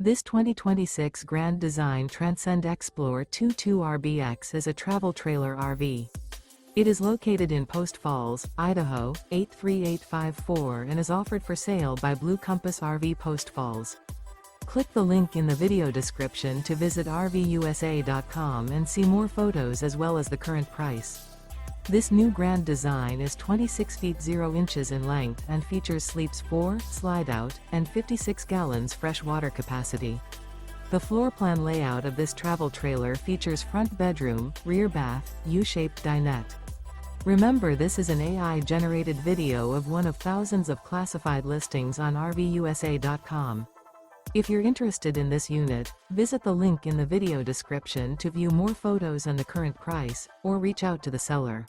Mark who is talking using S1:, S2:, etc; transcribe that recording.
S1: This 2026 Grand Design Transcend Xplor 22RBX is a travel trailer RV. It is located in Post Falls, Idaho, 83854 and is offered for sale by Blue Compass RV Post Falls. Click the link in the video description to visit RVUSA.com and see more photos as well as the current price. This new Grand Design is 26 feet 0 inches in length and features sleeps 4, Slideout, and 56 gallons fresh water capacity. The floor plan layout of this travel trailer features front bedroom, rear bath, U-shaped dinette. Remember, this is an AI-generated video of one of thousands of classified listings on RVUSA.com. If you're interested in this unit, visit the link in the video description to view more photos and the current price, or reach out to the seller.